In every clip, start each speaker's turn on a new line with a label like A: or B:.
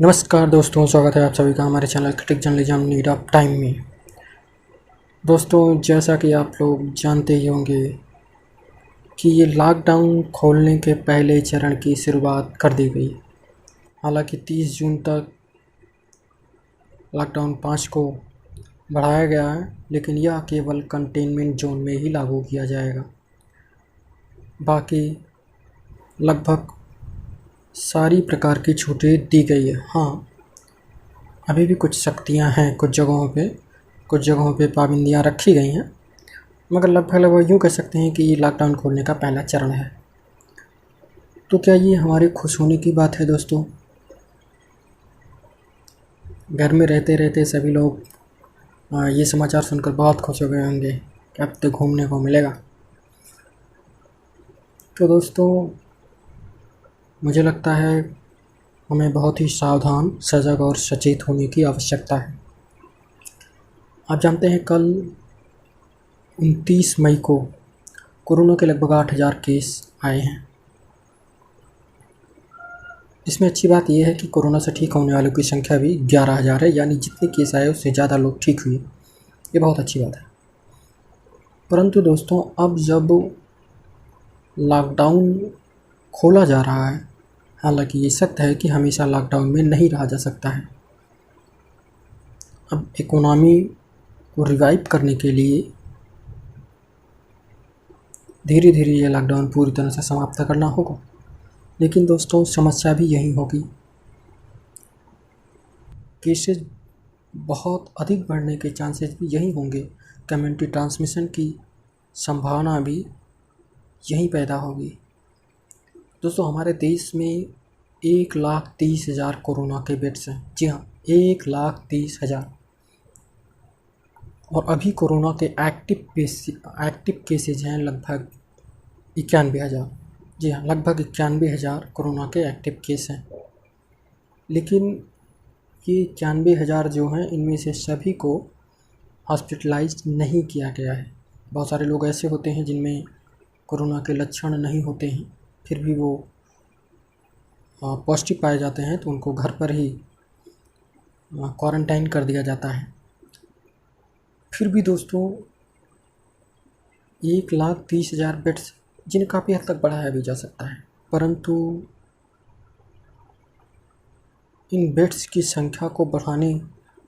A: नमस्कार दोस्तों, स्वागत है आप सभी का हमारे channel critic journalism need of time में। दोस्तों, जैसा कि आप लोग जानते ही होंगे कि ये लॉकडाउन खोलने के पहले चरण की शुरुआत कर दी गई। हालांकि 30 जून तक लॉकडाउन 5 को बढ़ाया गया है, लेकिन यह केवल कंटेनमेंट जोन में ही लागू किया जाएगा। बाकी लगभग सारी प्रकार की छूटें दी गई है। हाँ, अभी भी कुछ सख्तियाँ हैं, कुछ जगहों पे पाबंदियाँ रखी गई हैं, मगर लगभग यूँ कह सकते हैं कि ये लॉकडाउन खोलने का पहला चरण है। तो क्या ये हमारे खुश होने की बात है दोस्तों? घर में रहते रहते सभी लोग ये समाचार सुनकर बहुत खुश हो गए होंगे कि अब तो घूमने को मिलेगा। तो दोस्तों, मुझे लगता है हमें बहुत ही सावधान, सजग और सचेत होने की आवश्यकता है। आप जानते हैं कल 29 मई को कोरोना के लगभग 8,000 केस आए हैं। इसमें अच्छी बात यह है कि कोरोना से ठीक होने वालों की संख्या भी 11,000 है, यानी जितने केस आए उससे ज़्यादा लोग ठीक हुए। ये बहुत अच्छी बात है। परंतु दोस्तों, अब जब लॉकडाउन खोला जा रहा है, हालांकि ये सत्य है कि हमेशा लॉकडाउन में नहीं रहा जा सकता है। अब इकोनॉमी को रिवाइव करने के लिए धीरे धीरे ये लॉकडाउन पूरी तरह से समाप्त करना होगा। लेकिन दोस्तों, समस्या भी यही होगी, केसेस बहुत अधिक बढ़ने के चांसेस भी यही होंगे, कम्युनिटी ट्रांसमिशन की संभावना भी यहीं पैदा होगी। दोस्तों, हमारे देश में 1,30,000 कोरोना के बेड्स हैं। जी हाँ, 1,30,000। और अभी कोरोना के एक्टिव केसेज हैं लगभग 91,000। जी हाँ, लगभग 91,000 कोरोना के एक्टिव केस हैं। लेकिन ये 91,000 जो हैं, इनमें से सभी को हॉस्पिटलाइज्ड नहीं किया गया है। बहुत सारे लोग ऐसे होते हैं जिनमें कोरोना के लक्षण नहीं होते हैं, फिर भी वो पॉजिटिव पाए जाते हैं, तो उनको घर पर ही क्वारंटाइन कर दिया जाता है। फिर भी दोस्तों, 1,30,000 बेड्स, जिन्हें काफ़ी हद तक बढ़ाया भी जा सकता है, परंतु इन बेड्स की संख्या को बढ़ाने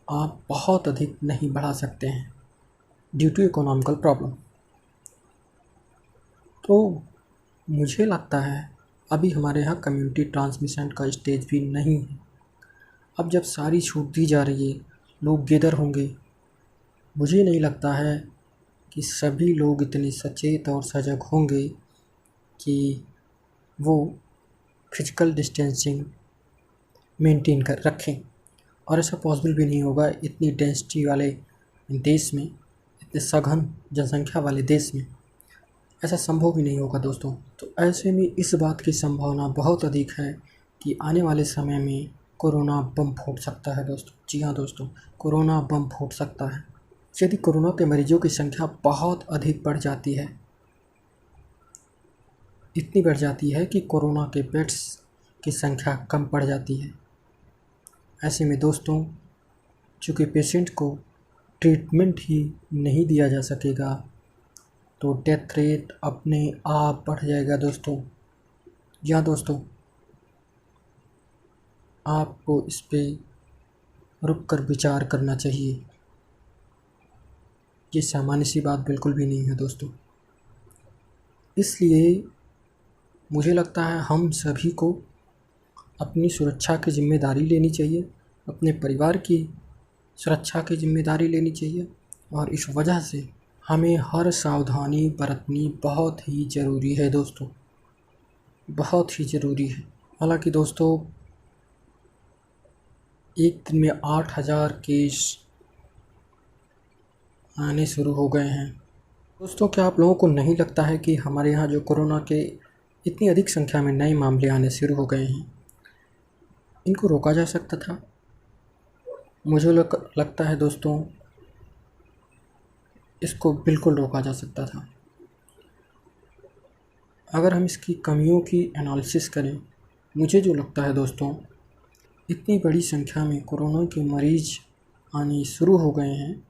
A: आप बहुत अधिक नहीं बढ़ा सकते हैं ड्यू टू इकोनॉमिकल प्रॉब्लम। तो मुझे लगता है अभी हमारे यहाँ कम्युनिटी ट्रांसमिशन का स्टेज भी नहीं है। अब जब सारी छूट दी जा रही है, लोग गेदर होंगे, मुझे नहीं लगता है कि सभी लोग इतने सचेत और सजग होंगे कि वो फिजिकल डिस्टेंसिंग मेंटेन कर रखें। और ऐसा पॉसिबल भी नहीं होगा इतनी डेंसिटी वाले देश में, इतने सघन जनसंख्या वाले देश में, ऐसा संभव भी नहीं होगा दोस्तों। तो ऐसे में इस बात की संभावना बहुत अधिक है कि आने वाले समय में कोरोना बम फूट सकता है दोस्तों। जी हाँ दोस्तों, कोरोना बम फूट सकता है। यदि कोरोना के मरीजों की संख्या बहुत अधिक बढ़ जाती है, इतनी बढ़ जाती है कि कोरोना के बेड्स की संख्या कम पड़ जाती है, ऐसे में दोस्तों, चूँकि पेशेंट को ट्रीटमेंट ही नहीं दिया जा सकेगा, तो डेथ रेट अपने आप बढ़ जाएगा दोस्तों। या दोस्तों, आपको इस पे रुक कर विचार करना चाहिए। ये सामान्य सी बात बिल्कुल भी नहीं है दोस्तों। इसलिए मुझे लगता है हम सभी को अपनी सुरक्षा की जिम्मेदारी लेनी चाहिए, अपने परिवार की सुरक्षा की जिम्मेदारी लेनी चाहिए, और इस वजह से हमें हर सावधानी बरतनी बहुत ही ज़रूरी है दोस्तों, बहुत ही ज़रूरी है। हालांकि दोस्तों, एक दिन में 8,000 केस आने शुरू हो गए हैं। दोस्तों, क्या आप लोगों को नहीं लगता है कि हमारे यहाँ जो कोरोना के इतनी अधिक संख्या में नए मामले आने शुरू हो गए हैं, इनको रोका जा सकता था? मुझे लगता है दोस्तों, इसको बिल्कुल रोका जा सकता था। अगर हम इसकी कमियों की एनालिसिस करें, मुझे जो लगता है दोस्तों, इतनी बड़ी संख्या में कोरोना के मरीज आने शुरू हो गए हैं।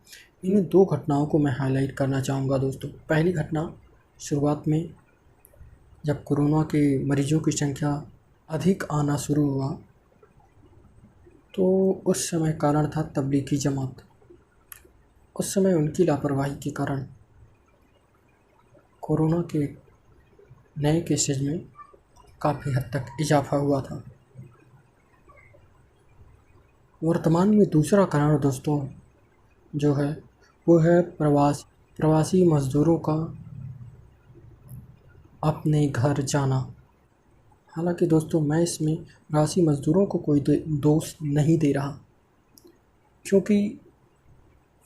A: इन दो घटनाओं को मैं हाईलाइट करना चाहूँगा दोस्तों। पहली घटना, शुरुआत में जब कोरोना के मरीजों की संख्या अधिक आना शुरू हुआ तो उस समय कारण था तबलीगी जमात। उस समय उनकी लापरवाही के कारण कोरोना के नए केसेज में काफ़ी हद तक इजाफा हुआ था। वर्तमान में दूसरा कारण दोस्तों जो है वो है प्रवासी मज़दूरों का अपने घर जाना। हालांकि दोस्तों मैं इसमें प्रवासी मज़दूरों को कोई दोष नहीं दे रहा, क्योंकि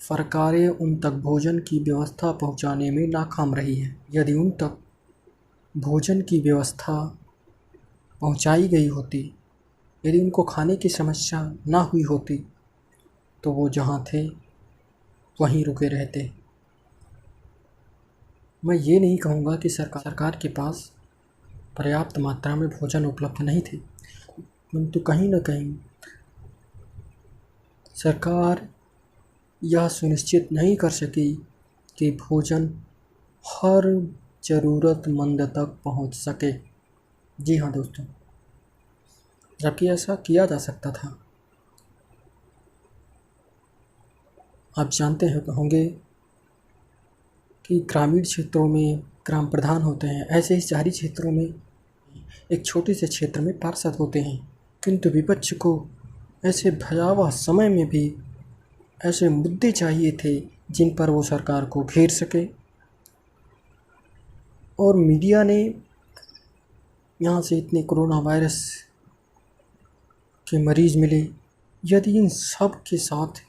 A: सरकारें उन तक भोजन की व्यवस्था पहुंचाने में नाकाम रही है। यदि उन तक भोजन की व्यवस्था पहुंचाई गई होती, यदि उनको खाने की समस्या ना हुई होती तो वो जहाँ थे वहीं रुके रहते। मैं ये नहीं कहूँगा कि सरकार के पास पर्याप्त मात्रा में भोजन उपलब्ध नहीं थे, किंतु कहीं न कहीं सरकार यह सुनिश्चित नहीं कर सकी कि भोजन हर ज़रूरतमंद तक पहुंच सके। जी हाँ दोस्तों, जबकि ऐसा किया जा सकता था। आप जानते होंगे कि ग्रामीण क्षेत्रों में ग्राम प्रधान होते हैं, ऐसे ही शहरी क्षेत्रों में एक छोटे से क्षेत्र में पार्षद होते हैं, किंतु विपक्ष को ऐसे भयावह समय में भी ऐसे मुद्दे चाहिए थे जिन पर वो सरकार को घेर सके। और मीडिया ने यहाँ से इतने कोरोना वायरस के मरीज़ मिले, यदि इन सब के साथ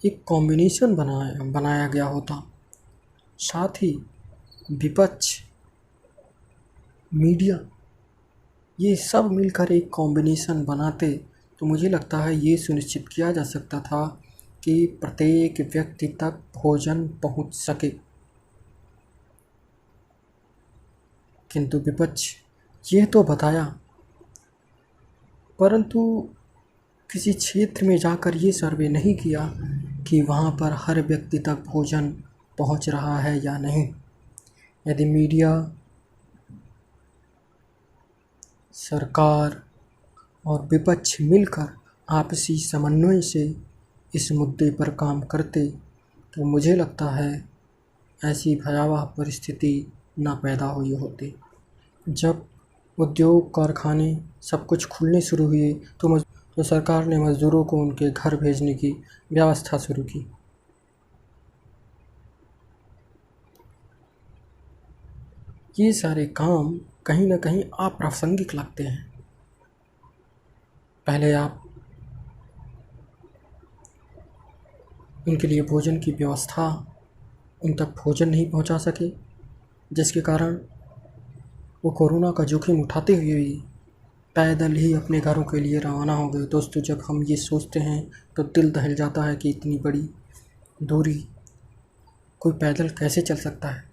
A: एक कॉम्बिनेशन बनाया गया होता, साथ ही विपक्ष, मीडिया, ये सब मिलकर एक कॉम्बिनेशन बनाते तो मुझे लगता है ये सुनिश्चित किया जा सकता था कि प्रत्येक व्यक्ति तक भोजन पहुंच सके। किंतु विपक्ष ये तो बताया, परंतु किसी क्षेत्र में जाकर ये सर्वे नहीं किया कि वहाँ पर हर व्यक्ति तक भोजन पहुँच रहा है या नहीं। यदि मीडिया, सरकार और विपक्ष मिलकर आपसी समन्वय से इस मुद्दे पर काम करते तो मुझे लगता है ऐसी भयावह परिस्थिति ना पैदा हुई होती। जब उद्योग, कारखाने सब कुछ खुलने शुरू हुए तो सरकार ने मज़दूरों को उनके घर भेजने की व्यवस्था शुरू की। ये सारे काम कहीं ना कहीं अप्रासंगिक लगते हैं। पहले आप उनके लिए भोजन की व्यवस्था, उन तक भोजन नहीं पहुंचा सके, जिसके कारण वो कोरोना का जोखिम उठाते हुए भी पैदल ही अपने घरों के लिए रवाना हो गए। दोस्तों, जब हम ये सोचते हैं तो दिल दहल जाता है कि इतनी बड़ी दूरी कोई पैदल कैसे चल सकता है।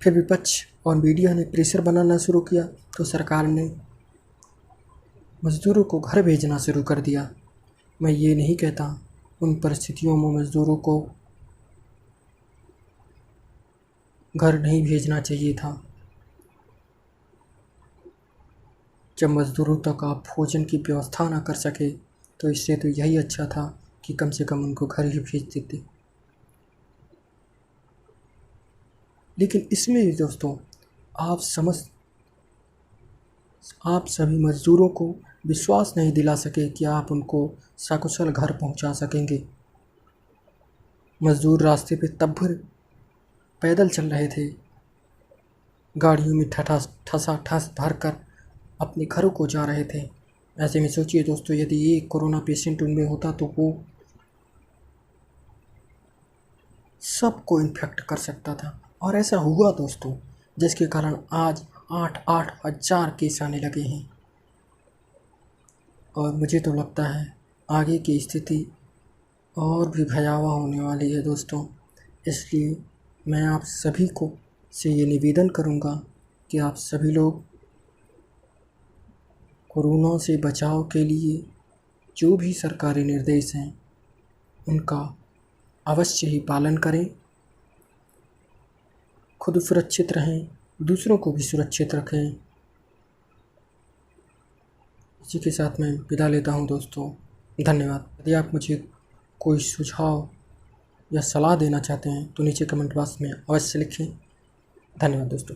A: फिर विपक्ष और मीडिया ने प्रेशर बनाना शुरू किया तो सरकार ने मज़दूरों को घर भेजना शुरू कर दिया। मैं ये नहीं कहता उन परिस्थितियों में मज़दूरों को घर नहीं भेजना चाहिए था। जब मज़दूरों तक आप भोजन की व्यवस्था ना कर सके तो इससे तो यही अच्छा था कि कम से कम उनको घर ही भेज देते। लेकिन इसमें भी दोस्तों आप सभी मज़दूरों को विश्वास नहीं दिला सके कि आप उनको सकुशल घर पहुंचा सकेंगे। मज़दूर रास्ते पे तब भर पैदल चल रहे थे, गाड़ियों में ठसा भर कर अपने घरों को जा रहे थे। ऐसे में सोचिए दोस्तों, यदि ये कोरोना पेशेंट उनमें होता तो वो सबको इन्फेक्ट कर सकता था। और ऐसा हुआ दोस्तों, जिसके कारण आज 8-8 हज़ार केस आने लगे हैं। और मुझे तो लगता है आगे की स्थिति और भी भयावह होने वाली है दोस्तों। इसलिए मैं आप सभी को से ये निवेदन करूँगा कि आप सभी लोग कोरोना से बचाव के लिए जो भी सरकारी निर्देश हैं उनका अवश्य ही पालन करें, खुद सुरक्षित रहें, दूसरों को भी सुरक्षित रखें। इसी के साथ मैं विदा लेता हूँ दोस्तों। धन्यवाद। यदि आप मुझे कोई सुझाव या सलाह देना चाहते हैं तो नीचे कमेंट बॉक्स में अवश्य लिखें। धन्यवाद दोस्तों।